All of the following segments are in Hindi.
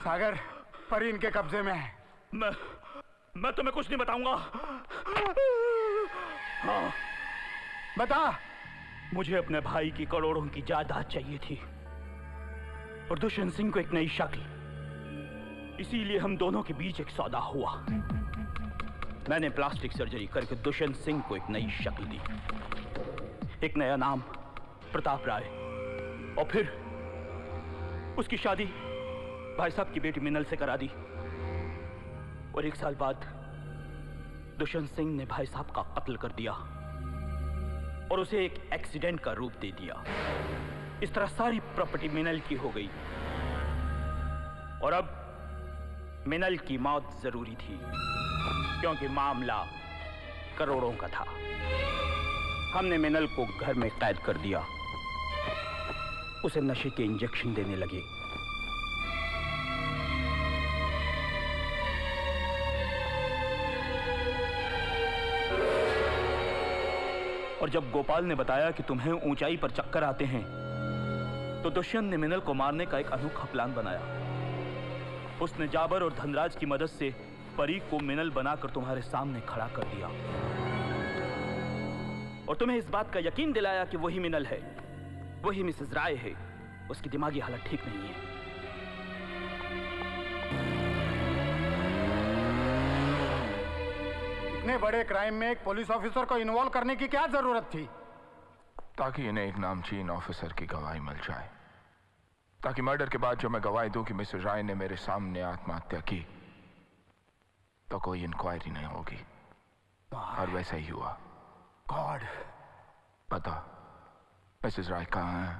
सागर, परी इनके कब्जे में है। मैं तुम्हें कुछ नहीं बताऊंगा। हाँ, बता। मुझे अपने भाई की करोड़ों की जायदाद चाहिए थी और दुष्यंत सिंह को एक नई शक्ल, इसीलिए हम दोनों के बीच एक सौदा हुआ। मैंने प्लास्टिक सर्जरी करके दुष्यंत सिंह को एक नई शक्ल दी, एक नया नाम प्रताप राय, और फिर उसकी शादी भाई साहब की बेटी मिनल से करा दी। और 1 साल बाद दुष्यंत सिंह ने भाई साहब का कत्ल कर दिया और उसे एक एक्सीडेंट का रूप दे दिया। इस तरह सारी प्रॉपर्टी मिनल की हो गई और अब मिनल की मौत जरूरी थी क्योंकि मामला करोड़ों का था। हमने मिनल को घर में कैद कर दिया, उसे नशे के इंजेक्शन देने लगे। और जब गोपाल ने बताया कि तुम्हें ऊंचाई पर चक्कर आते हैं, तो दुष्यंत ने मिनल को मारने का एक अनोखा प्लान बनाया। उसने जाबर और धनराज की मदद से परी को मिनल बनाकर तुम्हारे सामने खड़ा कर दिया और तुम्हें इस बात का यकीन दिलाया कि वही मिनल है, वही मिसेस राय है। उसकी दिमागी हालत ठीक नहीं है। इतने बड़े क्राइम में एक पुलिस ऑफिसर को इन्वॉल्व करने की क्या जरूरत थी? ताकि इन्हें एक नामचीन ऑफिसर की गवाही मिल जाए, ताकि मर्डर के बाद जो मैं गवाही दूं कि मिसेस राय ने मेरे सामने आत्महत्या की, तो कोई इंक्वायरी नहीं होगी। और वैसा ही हुआ। गॉड। पता मिसेस राय कहाँ है?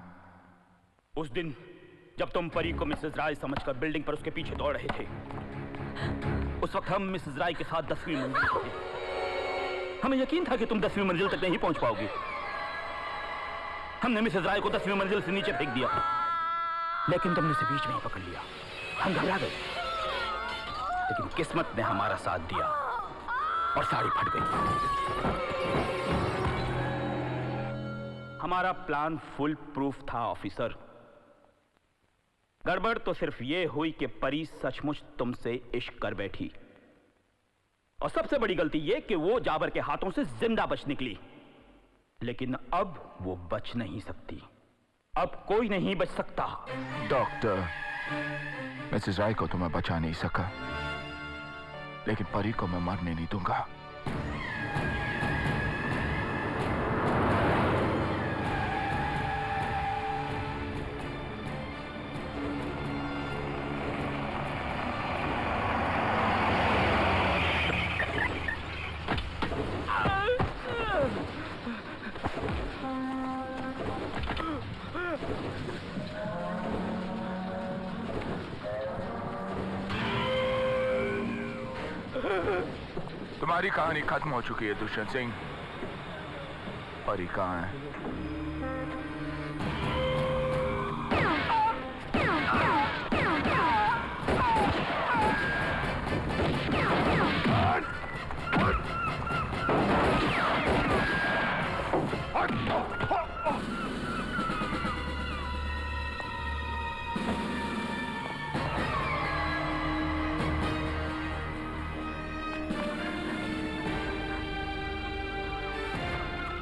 उस दिन जब तुम परी को मिसेस राय समझकर बिल्डिंग पर उसके पीछे दौड़ रहे थे, उस वक्त हम मिसेस राय के साथ 10वीं मंजिल पर थे। हमें यकीन था कि तुम 10वीं मंजिल तक नहीं पहुंच पाओगी। हमने मिसेस राय को 10वीं मंजिल से नीचे फेंक दिया, लेकिन तुमने उसे बीच में ही पकड़ लिया। हम घबरा गए, लेकिन किस्मत ने हमारा साथ दिया और साड़ी फट गई। हमारा प्लान फुल प्रूफ था ऑफिसर। गड़बड़ तो सिर्फ यह हुई कि परी सचमुच तुमसे इश्क कर बैठी, और सबसे बड़ी गलती यह कि वो जाबर के हाथों से जिंदा बच निकली। लेकिन अब वो बच नहीं सकती, अब कोई नहीं बच सकता। डॉक्टर, मिसेस राय को तो मैं बचा नहीं सका, लेकिन परी को मैं मरने नहीं दूंगा। तुम्हारी कहानी खत्म हो चुकी है दुष्यंत सिंह। परी कहाँ है?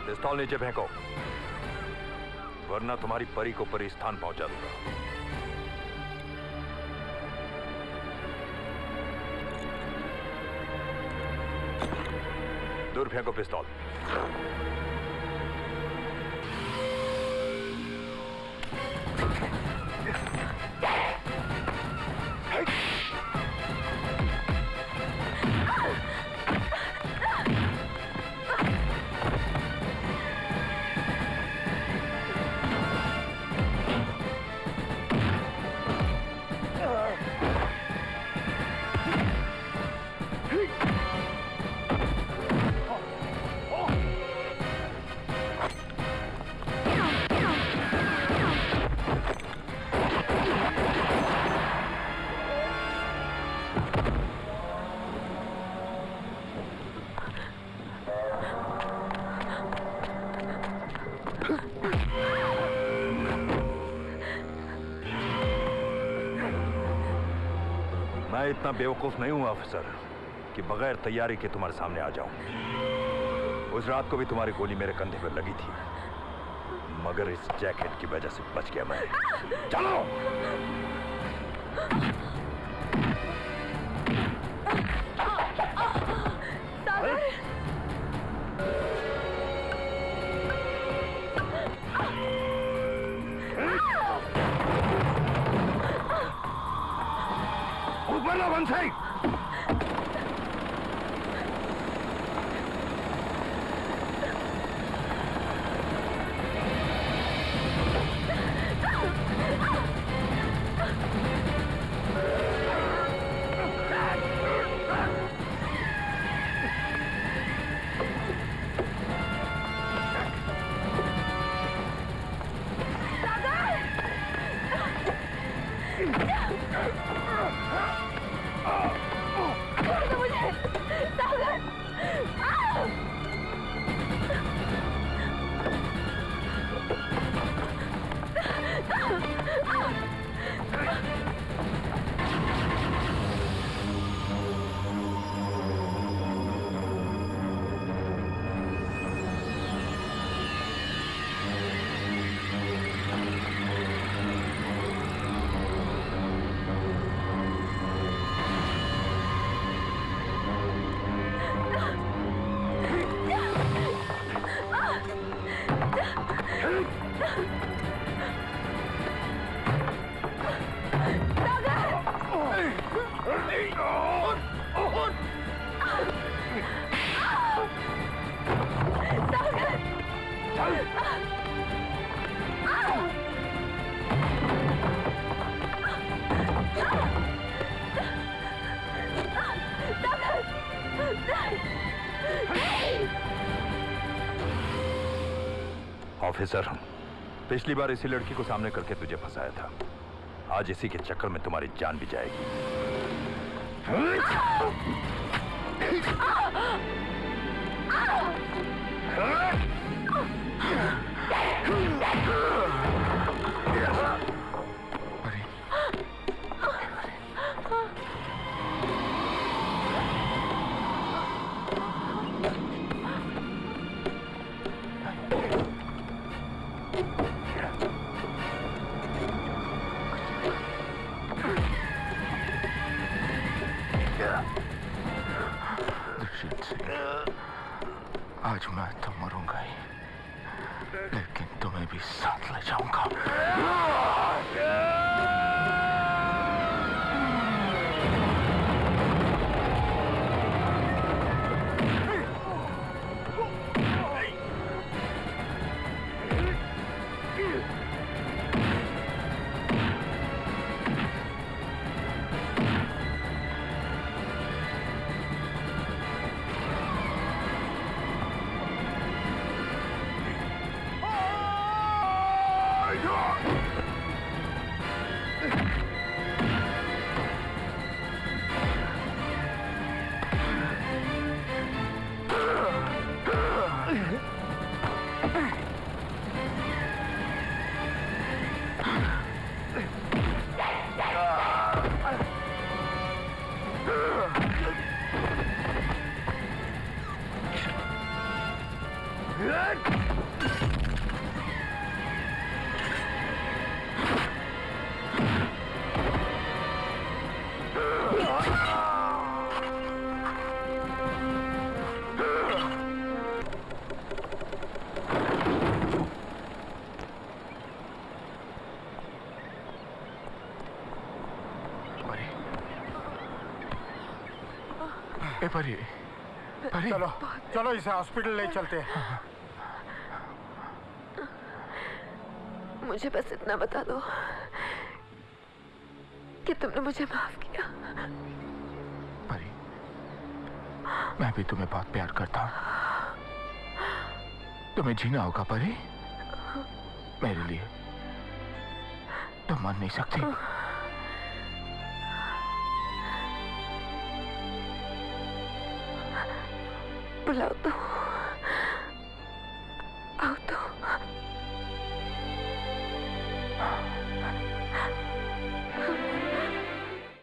पिस्तौल नीचे फेंको, वरना तुम्हारी परी को परी स्थान पहुंचा दूंगा। दूर फेंको पिस्तौल। मैं इतना बेवकूफ नहीं हूं ऑफिसर कि बगैर तैयारी के तुम्हारे सामने आ जाऊं। उस रात को भी तुम्हारी गोली मेरे कंधे पर लगी थी, मगर इस जैकेट की वजह से बच गया मैं। चलो। ऊपर लो बंसी। ऑफिसर, पिछली बार इसी लड़की को सामने करके तुझे फंसाया था। आज इसी के चक्कर में तुम्हारी जान भी जाएगी। आज मैं तो मरूंगा ही, लेकिन तुम्हें भी साथ ले जाऊंगा। परी, परी। चलो चलो इसे हॉस्पिटल ले चलते हैं। मुझे बस इतना बता दो कि तुमने मुझे माफ किया। परी, मैं भी तुम्हें बहुत प्यार करता हूँ। तुम्हें जीना होगा परी, मेरे लिए। तुम मान नहीं सकती। बुलाओ तो।